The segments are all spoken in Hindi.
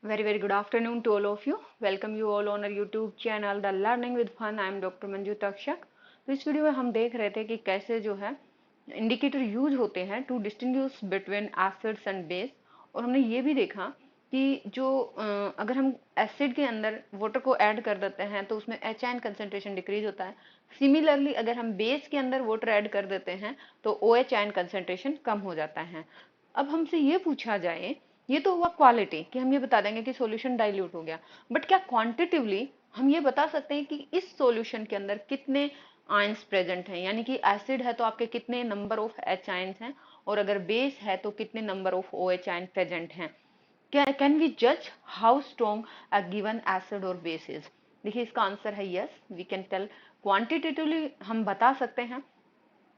Very good afternoon to all of you. Welcome you all on our YouTube channel The Learning with Fun. I am Dr. Manju Takshak. तो इस वीडियो में हम देख रहे थे कि कैसे जो है इंडिकेटर यूज होते हैं to distinguish between acids and base. और हमने ये भी देखा कि जो अगर हम एसिड के अंदर वाटर को ऐड कर देते हैं तो उसमें एच आयन कंसेंट्रेशन डिक्रीज होता है। सिमिलरली अगर हम बेस के अंदर वाटर ऐड कर देते हैं तो ओ एच आयन कंसेंट्रेशन कम हो जाता है। अब हमसे ये पूछा जाए, ये तो हुआ क्वालिटी कि हम ये बता देंगे कि सॉल्यूशन डाइल्यूट हो गया, बट क्या क्वांटिटिवली हम ये बता सकते हैं कि इस सॉल्यूशन के अंदर कितने आयंस प्रेजेंट हैं, यानी कि एसिड है तो आपके कितने नंबर ऑफ एच आयंस हैं और अगर बेस है तो कितने number of O H ion present हैं। कैन वी जज how strong a given acid और बेस इज? देखिए इसका आंसर है yes, we can tell. Quantitatively हम बता सकते हैं।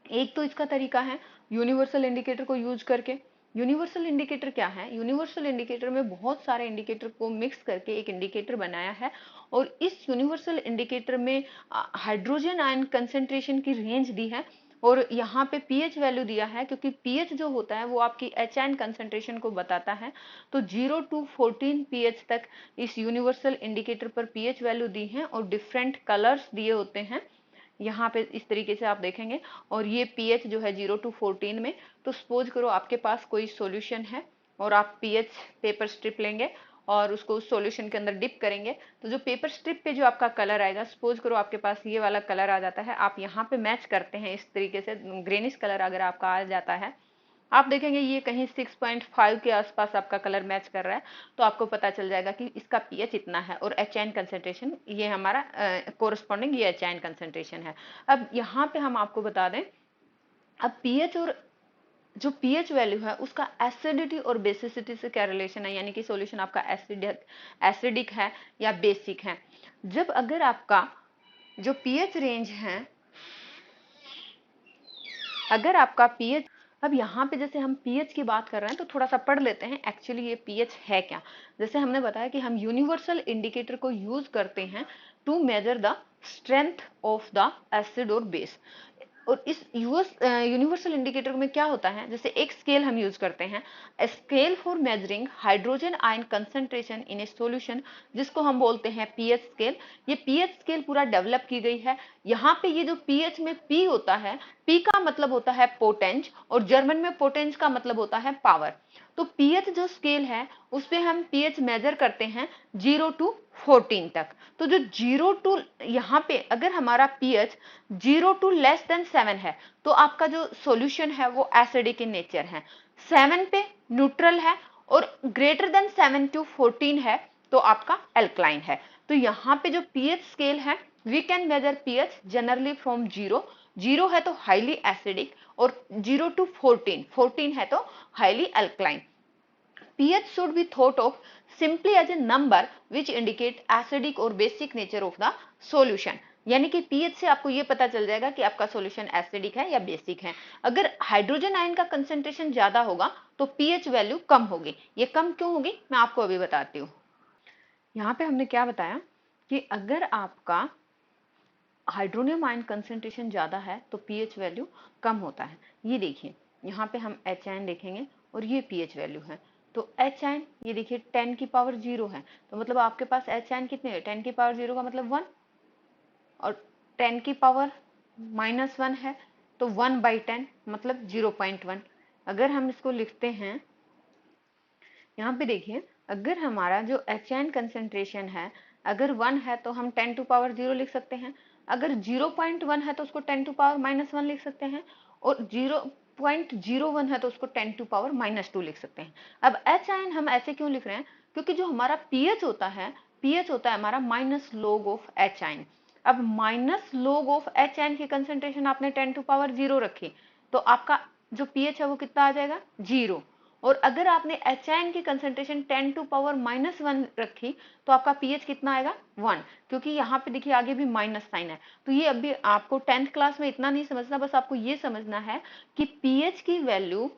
एक तो इसका तरीका है यूनिवर्सल इंडिकेटर को यूज करके। यूनिवर्सल इंडिकेटर क्या है? यूनिवर्सल इंडिकेटर में बहुत सारे इंडिकेटर को मिक्स करके एक इंडिकेटर बनाया है और इस यूनिवर्सल इंडिकेटर में हाइड्रोजन आयन कंसेंट्रेशन की रेंज दी है और यहाँ पे पीएच वैल्यू दिया है, क्योंकि पीएच जो होता है वो आपकी एच आयन कंसेंट्रेशन को बताता है। तो 0 to 14 पीएच तक इस यूनिवर्सल इंडिकेटर पर पीएच वैल्यू दी है और डिफरेंट कलर्स दिए होते हैं यहाँ पे इस तरीके से आप देखेंगे। और ये पीएच जो है 0 to 14 में, तो सपोज करो आपके पास कोई सॉल्यूशन है और आप पीएच पेपर स्ट्रिप लेंगे और उसको उस सॉल्यूशन के अंदर डिप करेंगे, तो जो पेपर स्ट्रिप पे जो आपका कलर आएगा, सपोज करो आपके पास ये वाला कलर आ जाता है, आप यहाँ पे मैच करते हैं इस तरीके से, ग्रेनिश कलर अगर आपका आ जाता है, आप देखेंगे ये कहीं 6.5 के आसपास आपका कलर मैच कर रहा है, तो आपको पता चल जाएगा कि इसका पीएच इतना है और एच आयन कंसेंट्रेशन ये हमारा कोरस्पॉन्डिंग ये एच आयन कंसेंट्रेशन है। अब यहाँ पे हम आपको बता दें, अब पीएच और जो पीएच वैल्यू है उसका एसिडिटी और बेसिसिटी से क्या रिलेशन है, यानी कि सॉल्यूशन आपका एसिडिक है या बेसिक है। जब अगर आपका जो पीएच रेंज है, अगर आपका पीएच, अब यहाँ पे जैसे हम पीएच की बात कर रहे हैं तो थोड़ा सा पढ़ लेते हैं एक्चुअली ये पीएच है क्या। जैसे हमने बताया कि हम यूनिवर्सल इंडिकेटर को यूज करते हैं to measure the strength of the acid और बेस। और इस यूनिवर्सल इंडिकेटर में क्या होता है, जैसे एक स्केल हम यूज करते हैं, scale for measuring hydrogen ion concentration in A solution, जिसको हम बोलते हैं पीएच स्केल। ये पीएच स्केल पूरा डेवलप की गई है। यहाँ पे ये जो पीएच में पी होता है, पी का मतलब होता है पोटेंज और जर्मन में पोटेंज का मतलब होता है पावर। तो पीएच जो स्केल है उस पे हम पीएच मेजर करते हैं 0 to 14 तक। तो जो 0 टू, यहाँ पे अगर हमारा पीएच 0 to लेस देन 7 है तो आपका जो सॉल्यूशन है वो एसिडिक इन नेचर है, 7 पे न्यूट्रल है और ग्रेटर देन 7 to 14 है तो आपका एल्कलाइन है। तो यहाँ पे जो पीएच स्केल है, we can measure pH generally from 0 है तो हाईली एसिडिक और 0 to 14 है तो highly alkaline. pH should be thought of simply as a number which indicate acidic or basic nature of the solution। यानी कि pH से आपको ये पता चल जाएगा कि आपका सॉल्यूशन एसिडिक है या बेसिक है। अगर हाइड्रोजन आयन का कंसेंट्रेशन ज्यादा होगा तो pH वैल्यू कम होगी। ये कम क्यों होगी मैं आपको अभी बताती हूँ। यहाँ पे हमने क्या बताया कि अगर आपका हाइड्रोनियम आयन कंसेंट्रेशन ज्यादा है तो पीएच वैल्यू कम होता है। ये देखिए यहाँ पे हम एच आयन देखेंगे और ये पीएच वैल्यू है। तो एच आयन ये देखिए 10 की पावर 0 है, तो मतलब आपके पास एच आयन कितने है, 10 की पावर 0 का मतलब 1, और 10 की पावर -1 है तो 1/10 मतलब 0.1। अगर हम इसको लिखते हैं, यहाँ पे देखिए अगर हमारा जो एच आयन कंसेंट्रेशन है अगर 1 है तो हम 10 टू पावर 0 लिख सकते हैं, अगर 0.1 है तो उसको 10 टू पावर -1 लिख सकते हैं, और 0.01 है तो उसको 10 टू पावर -2 लिख सकते हैं। अब एच आयन हम ऐसे क्यों लिख रहे हैं, क्योंकि जो हमारा पीएच होता है, पीएच होता है हमारा minus log of H ion. अब minus log of H ion की कंसेंट्रेशन आपने 10 टू पावर 0 रखी तो आपका जो पीएच है वो कितना आ जाएगा 0। और अगर आपने एच आयन की कंसेंट्रेशन 10 टू पावर -1 रखी तो आपका पीएच कितना आएगा 1, क्योंकि यहाँ पे देखिए आगे भी माइनस साइन है। तो ये अभी आपको 10th क्लास में इतना नहीं समझना, बस आपको ये समझना है कि पीएच की वैल्यू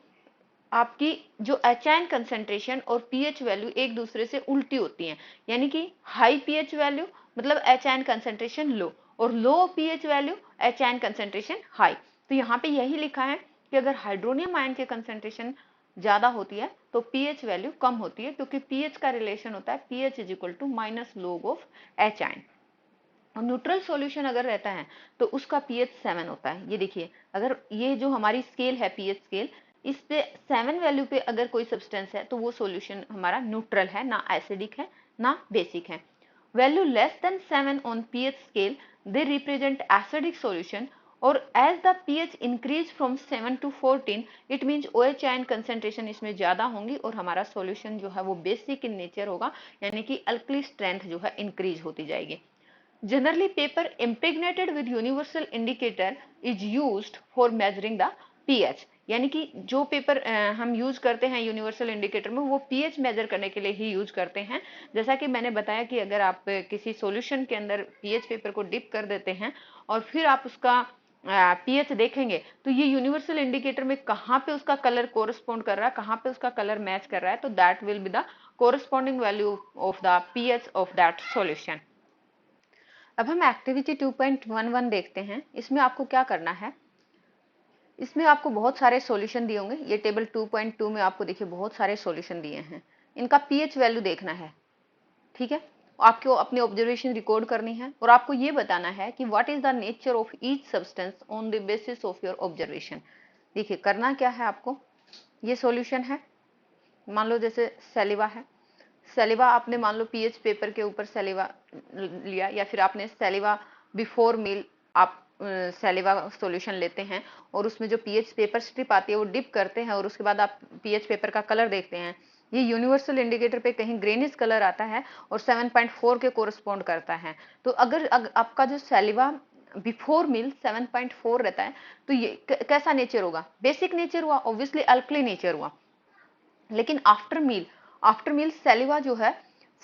आपकी जो एच आयन कंसेंट्रेशन और पीएच वैल्यू एक दूसरे से उल्टी होती है। यानी कि हाई पीएच वैल्यू मतलब एच आयन कंसेंट्रेशन लो और low pH value H ion concentration high. तो यहाँ पे यही लिखा है कि अगर हाइड्रोनियम आयन के कंसेंट्रेशन ज्यादा होती है तो पीएच वैल्यू कम होती है, क्योंकि पीएच का रिलेशन होता है pH is equal to minus log of H ion. और न्यूट्रल सॉल्यूशन अगर रहता है तो उसका पीएच 7 होता है। ये देखिए, अगर ये जो हमारी स्केल है पीएच स्केल, इस पे 7 वैल्यू पे अगर कोई सब्सटेंस है तो वो सॉल्यूशन हमारा न्यूट्रल है, ना एसिडिक है ना बेसिक है। Value less than 7 on pH scale they represent acidic solution, और as the pH increase from 7 to 14 it means OH ion concentration इसमें ज्यादा होंगी और हमारा सॉल्यूशन जो है वो बेसिक इन नेचर होगा, यानी कि अल्कली स्ट्रेंथ जो है इंक्रीज होती जाएगी। Generally, paper impregnated with universal indicator is used for measuring the pH। यानी कि जो पेपर हम यूज करते हैं यूनिवर्सल इंडिकेटर में वो पीएच मेजर करने के लिए ही यूज करते हैं। जैसा कि मैंने बताया कि अगर आप किसी सॉल्यूशन के अंदर पीएच पेपर को डिप कर देते हैं और फिर आप उसका पीएच देखेंगे तो ये यूनिवर्सल इंडिकेटर में कहाँ पे उसका कलर कोरस्पॉन्ड कर रहा है, कहाँ पे उसका कलर मैच कर रहा है, तो that will be the corresponding value of the pH of that solution. अब हम एक्टिविटी 2.11 देखते हैं। इसमें आपको क्या करना है, इसमें आपको बहुत सारे सॉल्यूशन दिए होंगे। ये टेबल 2.2 में आपको देखिए बहुत सारे सॉल्यूशन दिए हैं, इनका पीएच वैल्यू देखना है, ठीक है। आपको अपनी ऑब्जर्वेशन रिकॉर्ड करनी है और आपको ये बताना है कि what is the nature of each substance on the basis of your observation. देखिए करना क्या है आपको, ये सॉल्यूशन है, मान लो जैसे सैलिवा है, सैलिवा आपने मान लो पीएच पेपर के ऊपर सैलिवा लिया, या फिर आपने सैलिवा बिफोर मील आप सैलिवा सॉल्यूशन लेते हैं और उसमें जो पीएच पेपर स्ट्रिप आती है वो डिप करते हैं और उसके बाद आप पीएच पेपर का कलर देखते हैं। ये यूनिवर्सल इंडिकेटर पे कहीं ग्रेनिश कलर आता है और 7.4 के कोरस्पॉन्ड करता है। तो अगर आपका जो सैलिवा बिफोर मील 7.4 रहता है तो ये कैसा नेचर होगा, बेसिक नेचर हुआ, ऑब्वियसली अल्कली नेचर हुआ। लेकिन आफ्टर मील सैलिवा जो है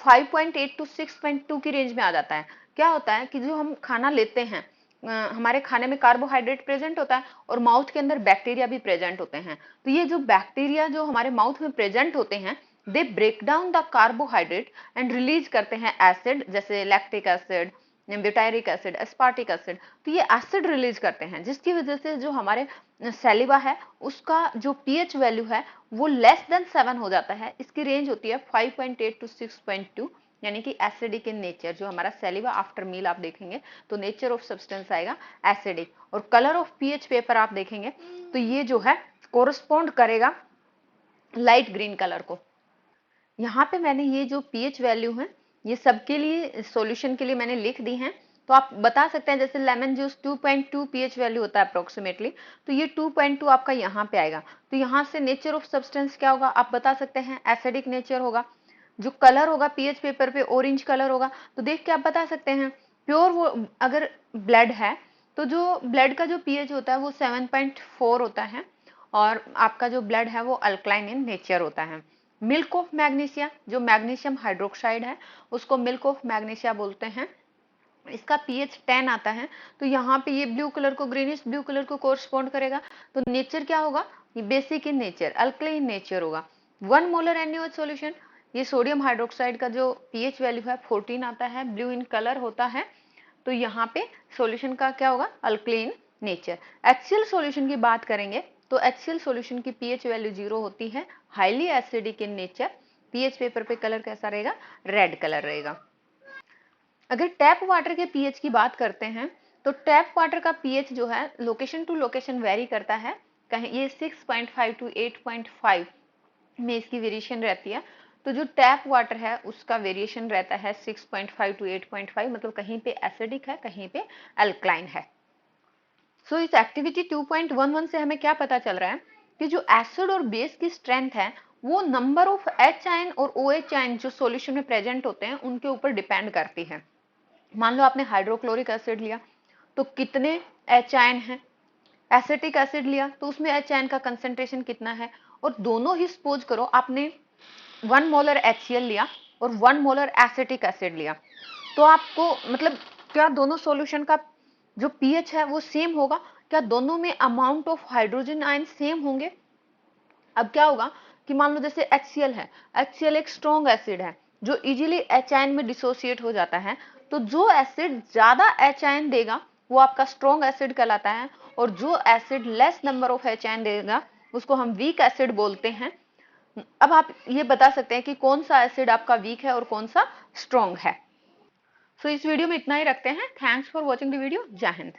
5.8 to 6.2 की रेंज में आ जाता है। क्या होता है कि जो हम खाना लेते हैं हमारे खाने में कार्बोहाइड्रेट प्रेजेंट होता है और माउथ के अंदर बैक्टीरिया भी प्रेजेंट होते हैं। तो ये जो बैक्टीरिया जो हमारे माउथ में प्रेजेंट होते हैं they break down the carbohydrate and release करते हैं एसिड, जैसे lactic acid, butyric acid, aspartic acid. तो ये एसिड रिलीज करते हैं जिसकी वजह से जो हमारे सैलिवा है उसका जो पीएच वैल्यू है वो लेस देन 7 हो जाता है। इसकी रेंज होती है 5.8 to 6.2, यानी कि एसिडिक इन नेचर। जो हमारा सैलिवा आफ्टर मील आप देखेंगे तो नेचर ऑफ सब्सटेंस आएगा एसिडिक, और कलर ऑफ पीएच पेपर आप देखेंगे तो ये जो है कोरस्पॉन्ड करेगा लाइट ग्रीन कलर को। यहाँ पे मैंने ये जो पीएच वैल्यू है ये सबके लिए सॉल्यूशन के लिए मैंने लिख दी हैं। तो आप बता सकते हैं जैसे लेमन जूस 2.2 पीएच वैल्यू होता है अप्रोक्सीमेटली, तो ये 2.2 आपका यहाँ पे आएगा। तो यहाँ से नेचर ऑफ सब्सटेंस क्या होगा आप बता सकते हैं, एसिडिक नेचर होगा। जो कलर होगा पीएच पेपर पे ऑरेंज कलर होगा, तो देख के आप बता सकते हैं प्योर वो अगर ब्लड है तो जो ब्लड का जो पीएच होता है वो 7.4 होता है और आपका जो ब्लड है वो अल्कलाइन इन नेचर होता है। मिल्क ऑफ मैग्नीशिया, जो मैग्नीशियम हाइड्रोक्साइड है उसको मिल्क ऑफ मैग्नीशिया बोलते हैं, इसका पीएच 10 आता है। तो यहाँ पे ये ब्लू कलर को ग्रीनिश ब्लू कलर को कोरस्पॉन्ड करेगा। तो नेचर क्या होगा, ये basic in nature alkaline nature होगा। 1 मोलर NaOH सॉल्यूशन, ये सोडियम हाइड्रोक्साइड का जो पीएच वैल्यू है 14 आता है, ब्लू इन कलर होता है। तो यहाँ पे सॉल्यूशन का क्या होगा, अल्कलाइन नेचर। HCl सॉल्यूशन की बात करेंगे तो HCl सॉल्यूशन की पीएच वैल्यू 0 होती है, highly acidic in nature. PH paper पे कलर कैसा रहेगा, रेड कलर रहेगा। अगर टैप वाटर के पीएच की बात करते हैं तो टैप वाटर का पीएच जो है लोकेशन टू लोकेशन वेरी करता है, कहीं ये 6.5 to 8.5 में इसकी वेरिएशन रहती है। तो जो टैप वाटर है उसका वेरिएशन रहता है 6.5 to 8.5, मतलब कहीं पे एसिडिक है कहीं पे अल्कलाइन है। सो इस एक्टिविटी 2.11 से हमें क्या पता चल रहा है कि जो एसिड और बेस की स्ट्रेंथ है वो नंबर ऑफ एच आयन और OH आयन जो सॉल्यूशन में प्रेजेंट होते हैं उनके ऊपर डिपेंड करती है। मान लो आपने हाइड्रोक्लोरिक एसिड लिया तो कितने एच आयन है, एसिटिक एसिड लिया तो उसमें एच आयन का कंसेंट्रेशन कितना है, और दोनों ही सपोज करो आपने 1 मोलर HCl लिया और 1 मोलर एसिटिक एसिड लिया, तो आपको मतलब क्या दोनों सॉल्यूशन का जो पीएच है वो सेम होगा, क्या दोनों में amount of hydrogen ion same होंगे। अब क्या होगा कि मान लो जैसे HCl है, HCl एक स्ट्रॉन्ग एसिड है जो इजीली एच आयन में डिसोसिएट हो जाता है। तो जो एसिड ज्यादा एच आयन देगा वो आपका स्ट्रॉन्ग एसिड कहलाता है, और जो acid less number of H ion देगा उसको हम वीक एसिड बोलते हैं। अब आप ये बता सकते हैं कि कौन सा एसिड आपका वीक है और कौन सा स्ट्रॉन्ग है। सो इस वीडियो में इतना ही रखते हैं। Thanks for watching the video. जय हिंद।